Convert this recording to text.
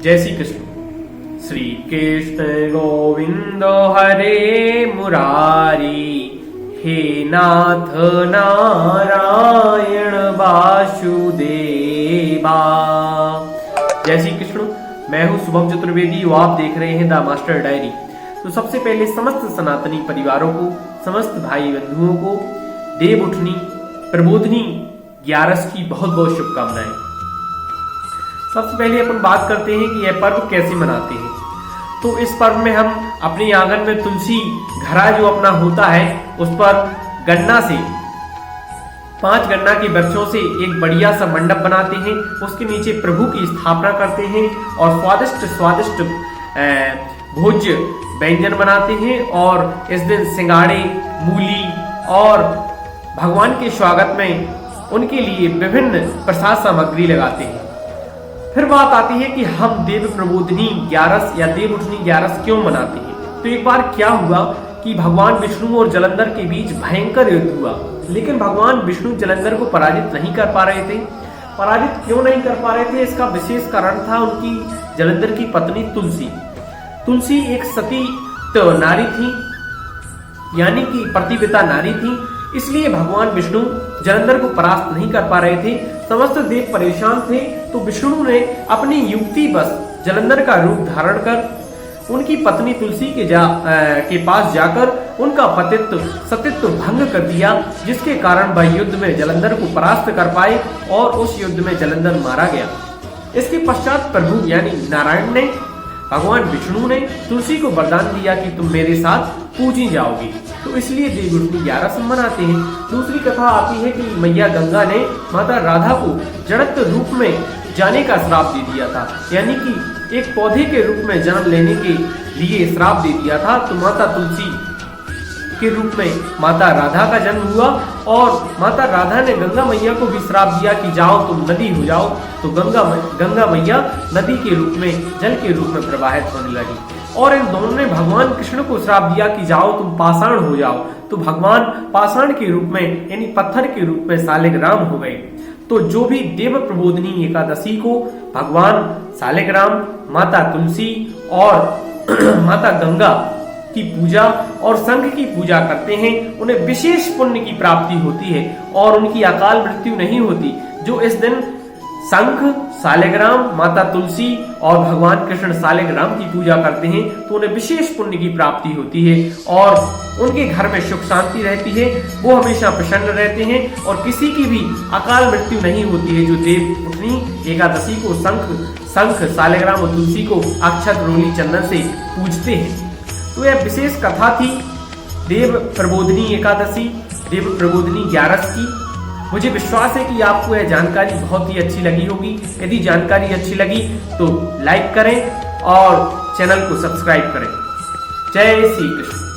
जय श्री कृष्ण। श्री कृष्ण गोविंद हरे मुरारी, हे नाथ नारायण वासुदेवा। जय श्री कृष्ण। मैं हूं शुभम चतुर्वेदी और आप देख रहे हैं द मास्टर डायरी। तो सबसे पहले समस्त सनातनी परिवारों को, समस्त भाई बंधुओं को देव उठनी प्रबोधनी 11 की बहुत बहुत शुभकामनाएं। सबसे पहले अपन बात करते हैं कि यह पर्व कैसे मनाते हैं। तो इस पर्व में हम अपने आंगन में तुलसी घड़ा जो अपना होता है उस पर गन्ना से 5 गन्ना के वृक्षों से एक बढ़िया सा मंडप बनाते हैं। उसके नीचे प्रभु की स्थापना करते हैं और स्वादिष्ट स्वादिष्ट भोज्य व्यंजन बनाते हैं। और इस दिन सिंगाड़े, मूली और भगवान के स्वागत में उनके लिए विभिन्न प्रसाद सामग्री लगाते हैं। फिर बात आती है कि हम देव प्रबोधनी 11 या देव उठनी 11 क्यों मनाते हैं। तो एक बार क्या हुआ कि भगवान विष्णु और जलंधर के बीच भयंकर युद्ध हुआ, लेकिन भगवान विष्णु जलंधर को पराजित नहीं कर पा रहे थे। पराजित क्यों नहीं कर पा रहे थे, इसका विशेष कारण था उनकी जलंधर की पत्नी तुलसी। तुलसी एक सती नारी थी, यानी कि प्रतिव्रता नारी थी। इसलिए भगवान विष्णु जलंधर को परास्त नहीं कर पा रहे थे। समस्त देव परेशान थे। तो विष्णु ने अपनी युक्ति बस जलंधर का रूप धारण कर उनकी पत्नी तुलसी के पास जाकर उनका पतित्व सतित्व भंग कर दिया, जिसके कारण वह युद्ध में जलंधर को परास्त कर पाए और उस युद्ध में जलंधर मारा गया। इसके पश्चात प्रभु यानी नारायण ने, भगवान विष्णु ने तुलसी को वरदान दिया कि तुम मेरे साथ पूजी जाओगी। तो इसलिए देव उठनी 11 मनाते हैं। दूसरी कथा आती है कि मैया गंगा ने माता राधा को जड़त्व रूप में जाने का श्राप दे दिया था, यानी कि एक पौधे के रूप में जन्म लेने के लिए श्राप दे दिया था। तो माता तुलसी के रूप में माता राधा का जन्म हुआ और माता राधा ने गंगा मैया को भी श्राप दिया कि जाओ तुम नदी हो जाओ। तो गंगा मैया नदी के रूप में, जल के रूप में प्रवाहित होने लगी। और इन दोनों ने भगवान कृष्ण को श्राप दिया कि जाओ तुम पाषाण हो जाओ। तो भगवान पाषाण के रूप में यानी पत्थर के रूप में सालिग्राम हो गए। तो जो भी देव प्रबोधनी एकादशी को भगवान सालिग्राम, माता तुलसी और माता गंगा की पूजा और शंख की पूजा करते हैं, उन्हें विशेष पुण्य की प्राप्ति होती है और उनकी अकाल मृत्यु नहीं होती। जो इस दिन शंख, सालिग्राम, माता तुलसी और भगवान कृष्ण सालिग्राम की पूजा करते हैं तो उन्हें विशेष पुण्य की प्राप्ति होती है और उनके घर में सुख शांति रहती है। वो हमेशा प्रसन्न रहते हैं और किसी की भी अकाल मृत्यु नहीं होती है। जो देव उठनी एकादशी को शंख, सालिग्राम और तुलसी को अक्षत, रोली, चंदन से पूजते हैं। तो यह विशेष कथा थी देव प्रबोधनी एकादशी, देव प्रबोधनी 11 की। मुझे विश्वास है कि आपको यह जानकारी बहुत ही अच्छी लगी होगी। यदि जानकारी अच्छी लगी तो लाइक करें और चैनल को सब्सक्राइब करें। जय श्री कृष्ण।